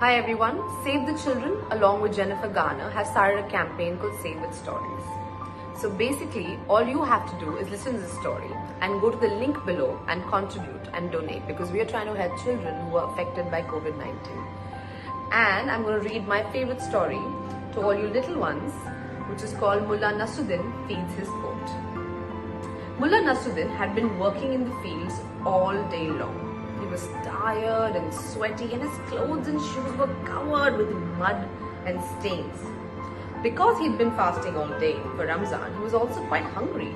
Hi everyone, Save the Children along with Jennifer Garner has started a campaign called Save With Stories. So basically, all you have to do is listen to the story and go to the link below and contribute and donate, because we are trying to help children who are affected by COVID-19. And I'm going to read my favorite story to all you little ones, which is called Mullah Nasruddin Feeds His Goat. Mullah Nasruddin had been working in the fields all day long. He was tired and sweaty, and his clothes and shoes were covered with mud and stains. Because he'd been fasting all day for Ramzan, he was also quite hungry.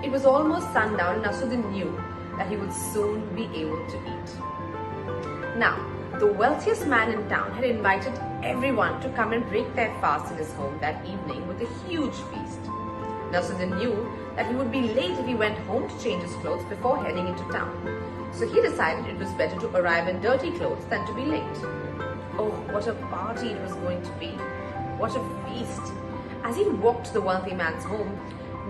It was almost sundown and Nasruddin knew that he would soon be able to eat. Now, the wealthiest man in town had invited everyone to come and break their fast in his home that evening with a huge feast. Nasruddin knew that he would be late if he went home to change his clothes before heading into town. So he decided it was better to arrive in dirty clothes than to be late. Oh, what a party it was going to be. What a feast. As he walked to the wealthy man's home,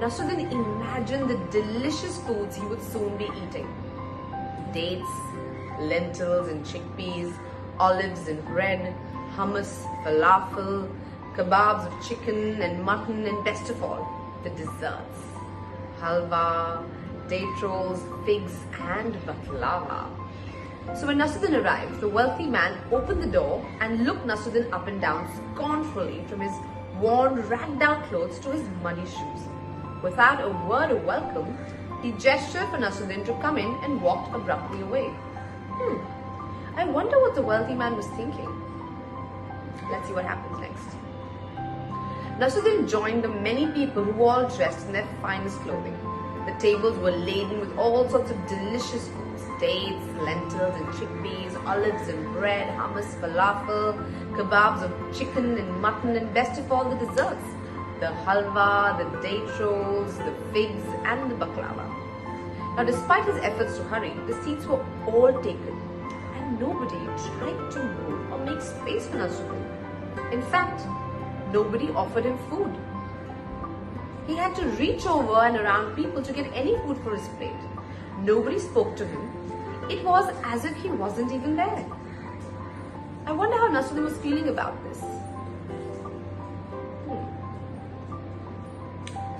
Nasruddin imagined the delicious foods he would soon be eating. Dates, lentils and chickpeas, olives and bread, hummus, falafel, kebabs of chicken and mutton, and best of all, the desserts. Halwa, date rolls, figs and baklava. So when Nasruddin arrived, the wealthy man opened the door and looked Nasruddin up and down scornfully, from his worn, ragged out clothes to his muddy shoes. Without a word of welcome, he gestured for Nasruddin to come in and walked abruptly away. I wonder what the wealthy man was thinking. Let's see what happens next. Nasruddin joined the many people who were all dressed in their finest clothing. The tables were laden with all sorts of delicious foods: dates, lentils and chickpeas, olives and bread, hummus, falafel, kebabs of chicken and mutton, and best of all, the desserts: the halwa, the date rolls, the figs and the baklava. Now, despite his efforts to hurry, the seats were all taken and nobody tried to move or make space for Nasruddin. In fact, nobody offered him food. He had to reach over and around people to get any food for his plate. Nobody spoke to him. It was as if he wasn't even there. I wonder how Nasruddin was feeling about this.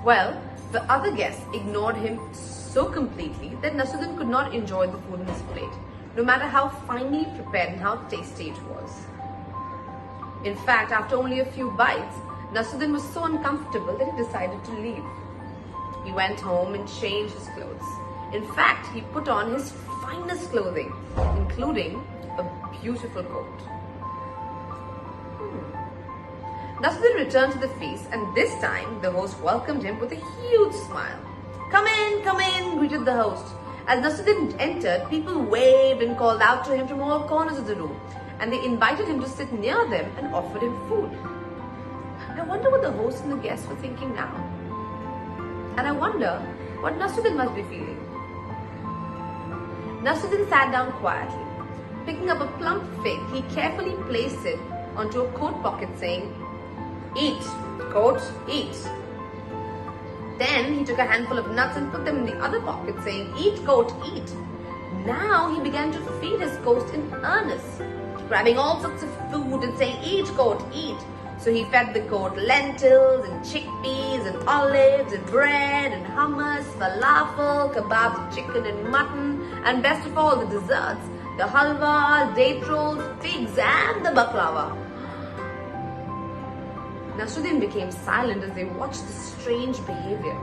Well, the other guests ignored him so completely that Nasruddin could not enjoy the food in his plate, no matter how finely prepared and how tasty it was. In fact, after only a few bites, Nasruddin was so uncomfortable that he decided to leave. He went home and changed his clothes. In fact, he put on his finest clothing, including a beautiful coat. Nasruddin returned to the feast, and this time the host welcomed him with a huge smile. Come in, greeted the host. As Nasruddin entered, people waved and called out to him from all corners of the room, and they invited him to sit near them and offered him food. I wonder what the host and the guests were thinking now. And I wonder what Nasruddin must be feeling. Nasruddin sat down quietly. Picking up a plump fig, he carefully placed it onto a coat pocket, saying, "Eat, coat, eat." Then he took a handful of nuts and put them in the other pocket, saying, "Eat, coat, eat." Now he began to feed his coat in earnest, grabbing all sorts of food and saying, "Eat, coat, eat." So he fed the coat lentils and chickpeas and olives and bread and hummus, falafel, kebabs of chicken and mutton, and best of all, the desserts: the halwa, date rolls, figs and the baklava. Nasruddin became silent as they watched this strange behavior.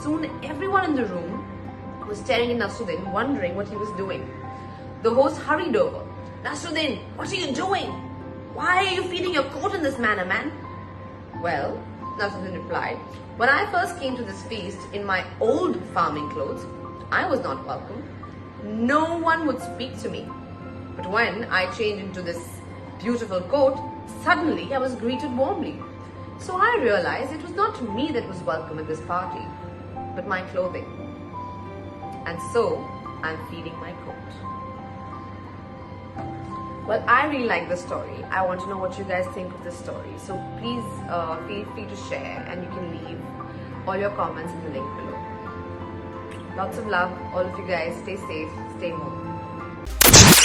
Soon everyone in the room was staring at Nasruddin, wondering what he was doing. The host hurried over. "Nasruddin, what are you doing? Why are you feeding your coat in this manner, man?" "Well," Nasruddin replied, "when I first came to this feast in my old farming clothes, I was not welcome. No one would speak to me. But when I changed into this beautiful coat, suddenly I was greeted warmly. So I realized it was not me that was welcome at this party, but my clothing. And so I'm feeding my coat." Well, I really like this story. I want to know what you guys think of this story. So please feel free to share, and you can leave all your comments in the link below. Lots of love, all of you guys. Stay safe, stay home.